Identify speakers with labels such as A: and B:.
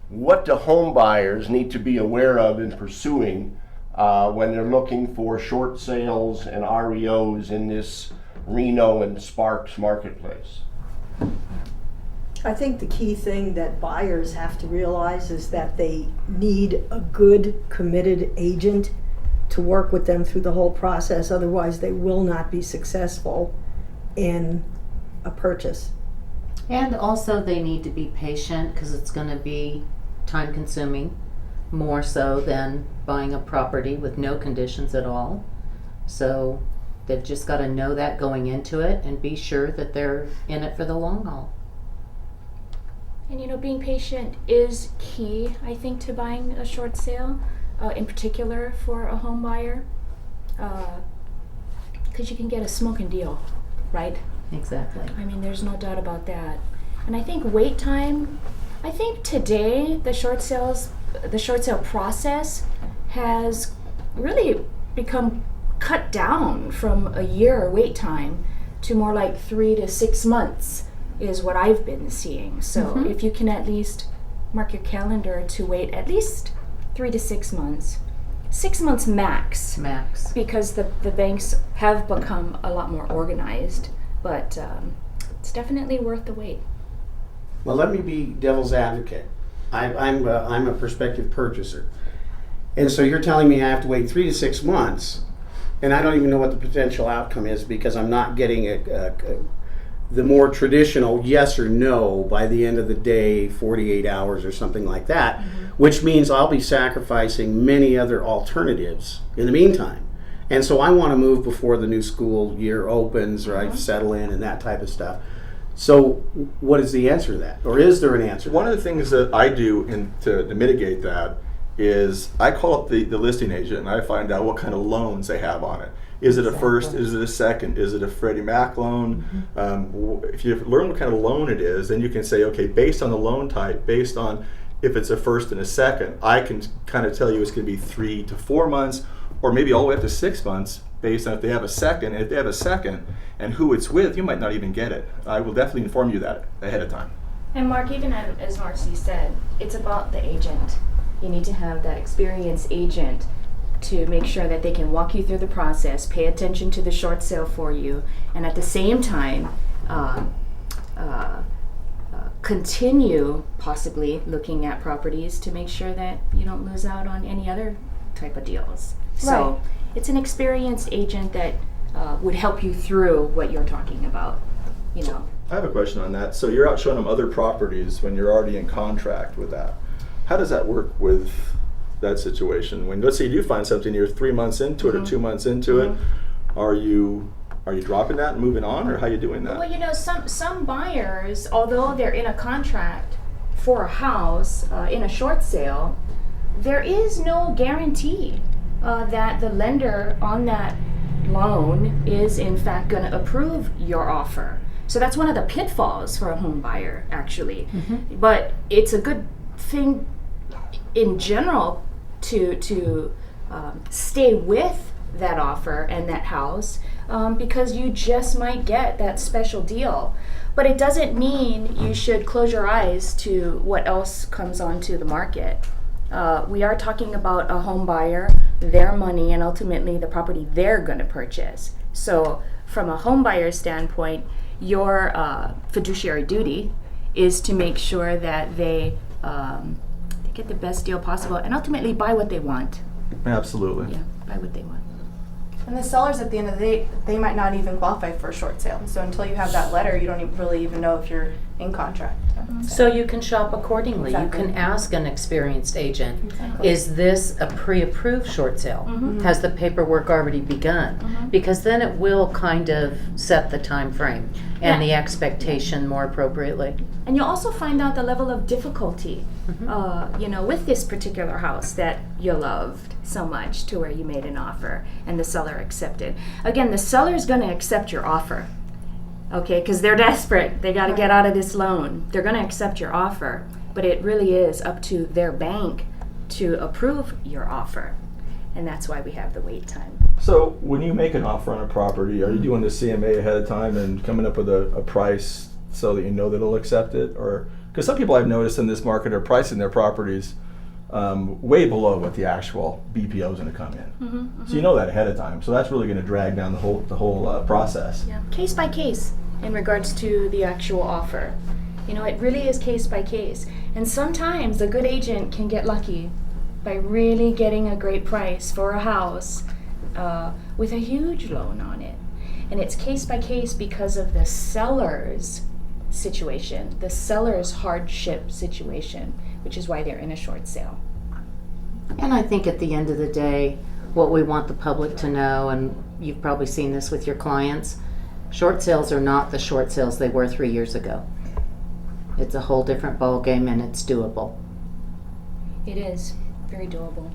A: what do home buyers need to be aware of in pursuing when they're looking for short sales and REOs in this Reno and Sparks marketplace?
B: I think the key thing that buyers have to realize is that they need a good, committed agent to work with them through the whole process. Otherwise, they will not be successful in a purchase.
C: And also they need to be patient because it's going to be time consuming, more so than buying a property with no conditions at all. So they've just got to know that going into it and be sure that they're in it for the long haul.
D: And you know, being patient is key, I think, to buying a short sale, in particular for a home buyer, because you can get a smoking deal, right?
C: Exactly.
D: I mean, there's no doubt about that. And I think wait time, I think today the short sale process has really become cut down from a year wait time to more like 3 to 6 months is what I've been seeing. So if you can at least mark your calendar to wait at least 3 to 6 months, 6 months max, because the banks have become a lot more organized, but it's definitely worth the wait.
E: Well, let me be devil's advocate. I'm a prospective purchaser. And so you're telling me I have to wait 3 to 6 months, and I don't even know what the potential outcome is because I'm not getting the more traditional yes or no by the end of the day, 48 hours or something like that, which means I'll be sacrificing many other alternatives in the meantime. And so I want to move before the new school year opens or I settle in and that type of stuff. So what is the answer to that? Or is there an answer?
F: One of the things that I do to mitigate that is I call up the listing agent and I find out what kind of loans they have on it. Is it a first? Is it a second? Is it a Freddie Mac loan? If you learn what kind of loan it is, then you can say, okay, based on the loan type, based on if it's a first and a second, I can kind of tell you it's going to be 3 to 4 months, or maybe all the way up to 6 months, based on if they have a second. And if they have a second and who it's with, you might not even get it. I will definitely inform you that ahead of time.
D: And Mark, even as Marcy said, it's about the agent. You need to have that experienced agent to make sure that they can walk you through the process, pay attention to the short sale for you, and at the same time continue possibly looking at properties to make sure that you don't lose out on any other type of deals. So it's an experienced agent that would help you through what you're talking about, you know.
F: I have a question on that. So you're out showing them other properties when you're already in contract with that. How does that work with that situation? When, let's say you do find something, you're 3 months into it or 2 months into it, are you dropping that and moving on, or how are you doing that?
D: Well, you know, some buyers, although they're in a contract for a house in a short sale, there is no guarantee that the lender on that loan is in fact going to approve your offer. So that's one of the pitfalls for a home buyer, actually. But it's a good thing in general to stay with that offer and that house because you just might get that special deal. But it doesn't mean you should close your eyes to what else comes onto the market. We are talking about a home buyer, their money, and ultimately the property they're going to purchase. So from a home buyer standpoint, your fiduciary duty is to make sure that they get the best deal possible and ultimately buy what they want.
F: Absolutely.
D: Yeah, buy what they want.
G: And the sellers, at the end of the day, they might not even qualify for a short sale. So until you have that letter, you don't really even know if you're in contract.
C: So you can shop accordingly.
G: Exactly.
C: You can ask an experienced agent,
G: Exactly.
C: is this a pre-approved short sale? Has the paperwork already begun? Because then it will kind of set the time frame and the expectation more appropriately.
D: And you'll also find out the level of difficulty, you know, with this particular house that you loved so much to where you made an offer and the seller accepted. Again, the seller's going to accept your offer, okay, because they're desperate. They got to get out of this loan. They're going to accept your offer, but it really is up to their bank to approve your offer. And that's why we have the wait time.
F: So when you make an offer on a property, are you doing the CMA ahead of time and coming up with a price so that you know that it'll accept it? Or because some people I've noticed in this market are pricing their properties way below what the actual BPO is going to come in. So you know that ahead of time. So that's really going to drag down the whole process.
D: Yeah, case by case in regards to the actual offer. You know, it really is case by case. And sometimes a good agent can get lucky by really getting a great price for a house with a huge loan on it. And it's case by case because of the seller's situation, the seller's hardship situation, which is why they're in a short sale.
C: And I think at the end of the day, what we want the public to know, and you've probably seen this with your clients, short sales are not the short sales they were 3 years ago. It's a whole different ballgame, and it's doable.
D: It is very doable.